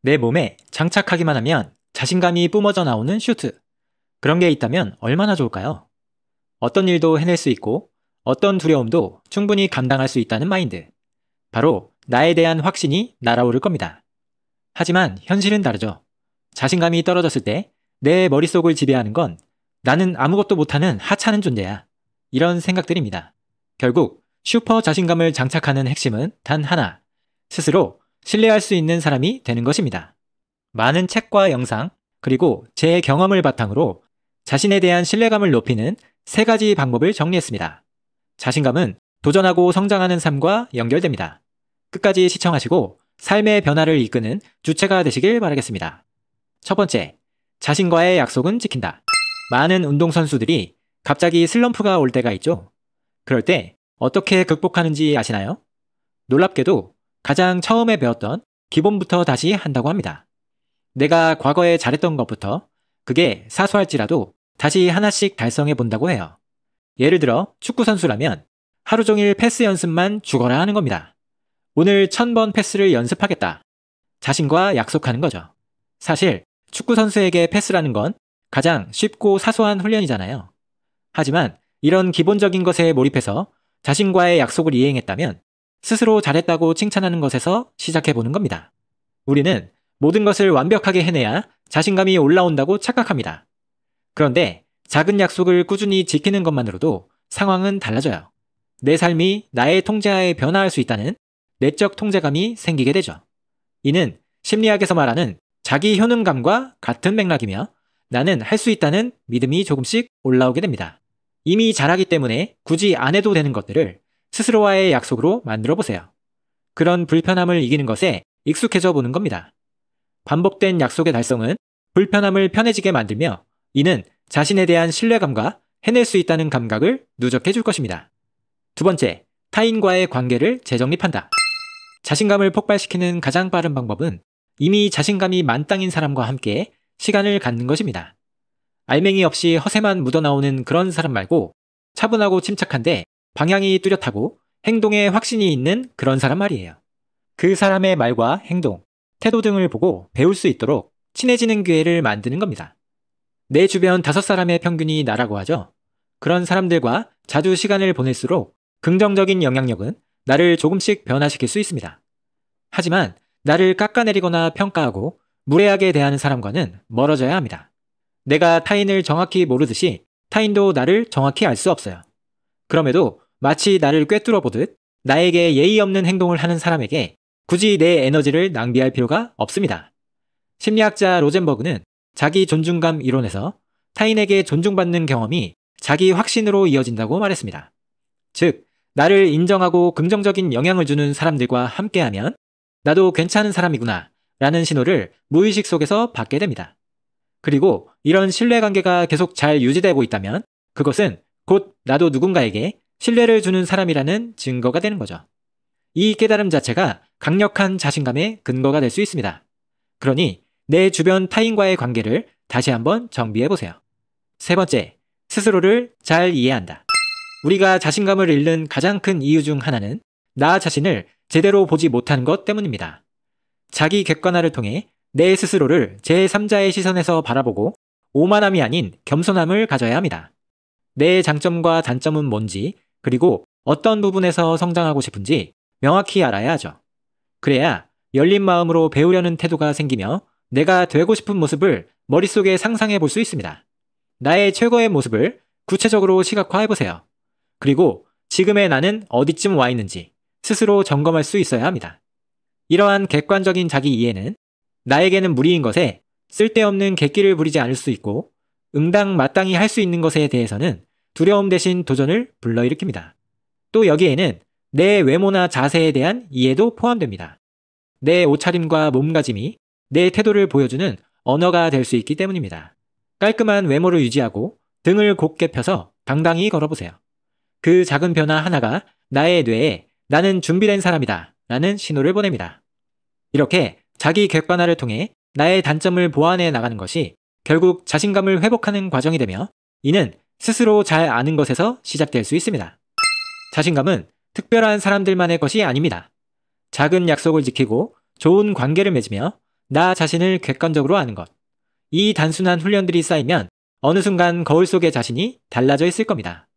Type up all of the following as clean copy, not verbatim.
내 몸에 장착하기만 하면 자신감이 뿜어져 나오는 슈트. 그런 게 있다면 얼마나 좋을까요? 어떤 일도 해낼 수 있고 어떤 두려움도 충분히 감당할 수 있다는 마인드. 바로 나에 대한 확신이 날아오를 겁니다. 하지만 현실은 다르죠. 자신감이 떨어졌을 때 내 머릿속을 지배하는 건 나는 아무것도 못하는 하찮은 존재야. 이런 생각들입니다. 결국 슈퍼 자신감을 장착하는 핵심은 단 하나. 스스로 신뢰할 수 있는 사람이 되는 것입니다. 많은 책과 영상, 그리고 제 경험을 바탕으로 자신에 대한 신뢰감을 높이는 3가지 방법을 정리했습니다. 자신감은 도전하고 성장하는 삶과 연결됩니다. 끝까지 시청하시고 삶의 변화를 이끄는 주체가 되시길 바라겠습니다. 첫 번째, 자신과의 약속은 지킨다. 많은 운동선수들이 갑자기 슬럼프가 올 때가 있죠. 그럴 때 어떻게 극복하는지 아시나요? 놀랍게도 가장 처음에 배웠던 기본부터 다시 한다고 합니다. 내가 과거에 잘했던 것부터, 그게 사소할지라도 다시 하나씩 달성해 본다고 해요. 예를 들어 축구선수라면 하루 종일 패스 연습만 죽어라 하는 겁니다. 오늘 1000번 패스를 연습하겠다. 자신과 약속하는 거죠. 사실 축구선수에게 패스라는 건 가장 쉽고 사소한 훈련이잖아요. 하지만 이런 기본적인 것에 몰입해서 자신과의 약속을 이행했다면 스스로 잘했다고 칭찬하는 것에서 시작해보는 겁니다. 우리는 모든 것을 완벽하게 해내야 자신감이 올라온다고 착각합니다. 그런데 작은 약속을 꾸준히 지키는 것만으로도 상황은 달라져요. 내 삶이 나의 통제하에 변화할 수 있다는 내적 통제감이 생기게 되죠. 이는 심리학에서 말하는 자기 효능감과 같은 맥락이며 나는 할 수 있다는 믿음이 조금씩 올라오게 됩니다. 이미 잘하기 때문에 굳이 안 해도 되는 것들을 스스로와의 약속으로 만들어 보세요. 그런 불편함을 이기는 것에 익숙해져 보는 겁니다. 반복된 약속의 달성은 불편함을 편해지게 만들며 이는 자신에 대한 신뢰감과 해낼 수 있다는 감각을 누적해 줄 것입니다. 두 번째, 타인과의 관계를 재정립한다. 자신감을 폭발시키는 가장 빠른 방법은 이미 자신감이 만땅인 사람과 함께 시간을 갖는 것입니다. 알맹이 없이 허세만 묻어나오는 그런 사람 말고 차분하고 침착한데 방향이 뚜렷하고 행동에 확신이 있는 그런 사람 말이에요. 그 사람의 말과 행동, 태도 등을 보고 배울 수 있도록 친해지는 기회를 만드는 겁니다. 내 주변 5사람의 평균이 나라고 하죠. 그런 사람들과 자주 시간을 보낼수록 긍정적인 영향력은 나를 조금씩 변화시킬 수 있습니다. 하지만 나를 깎아내리거나 평가하고 무례하게 대하는 사람과는 멀어져야 합니다. 내가 타인을 정확히 모르듯이 타인도 나를 정확히 알 수 없어요. 그럼에도 마치 나를 꿰뚫어 보듯 나에게 예의 없는 행동을 하는 사람에게 굳이 내 에너지를 낭비할 필요가 없습니다. 심리학자 로젠버그는 자기 존중감 이론에서 타인에게 존중받는 경험이 자기 확신으로 이어진다고 말했습니다. 즉, 나를 인정하고 긍정적인 영향을 주는 사람들과 함께하면 나도 괜찮은 사람이구나 라는 신호를 무의식 속에서 받게 됩니다. 그리고 이런 신뢰관계가 계속 잘 유지되고 있다면 그것은 곧 나도 누군가에게 신뢰를 주는 사람이라는 증거가 되는 거죠. 이 깨달음 자체가 강력한 자신감의 근거가 될 수 있습니다. 그러니 내 주변 타인과의 관계를 다시 한번 정비해보세요. 세 번째, 스스로를 잘 이해한다. 우리가 자신감을 잃는 가장 큰 이유 중 하나는 나 자신을 제대로 보지 못하는 것 때문입니다. 자기 객관화를 통해 내 스스로를 제3자의 시선에서 바라보고 오만함이 아닌 겸손함을 가져야 합니다. 내 장점과 단점은 뭔지, 그리고 어떤 부분에서 성장하고 싶은지 명확히 알아야 하죠. 그래야 열린 마음으로 배우려는 태도가 생기며 내가 되고 싶은 모습을 머릿속에 상상해 볼 수 있습니다. 나의 최고의 모습을 구체적으로 시각화해보세요. 그리고 지금의 나는 어디쯤 와 있는지 스스로 점검할 수 있어야 합니다. 이러한 객관적인 자기 이해는 나에게는 무리인 것에 쓸데없는 객기를 부리지 않을 수 있고 응당마땅히 할 수 있는 것에 대해서는 두려움 대신 도전을 불러일으킵니다. 또 여기에는 내 외모나 자세에 대한 이해도 포함됩니다. 내 옷차림과 몸가짐이 내 태도를 보여주는 언어가 될 수 있기 때문입니다. 깔끔한 외모를 유지하고 등을 곧게 펴서 당당히 걸어보세요. 그 작은 변화 하나가 나의 뇌에 나는 준비된 사람이다 라는 신호를 보냅니다. 이렇게 자기 객관화를 통해 나의 단점을 보완해 나가는 것이 결국 자신감을 회복하는 과정이 되며 이는 스스로 잘 아는 것에서 시작될 수 있습니다. 자신감은 특별한 사람들만의 것이 아닙니다. 작은 약속을 지키고 좋은 관계를 맺으며 나 자신을 객관적으로 아는 것. 이 단순한 훈련들이 쌓이면 어느 순간 거울 속의 자신이 달라져 있을 겁니다.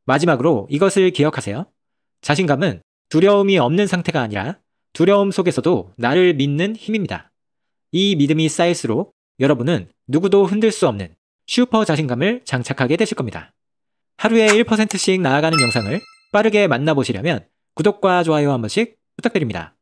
마지막으로 이것을 기억하세요. 자신감은 두려움이 없는 상태가 아니라 두려움 속에서도 나를 믿는 힘입니다. 이 믿음이 쌓일수록 여러분은 누구도 흔들 수 없는 슈퍼 자신감을 장착하게 되실 겁니다. 하루에 1%씩 나아가는 영상을 빠르게 만나보시려면 구독과 좋아요 한 번씩 부탁드립니다.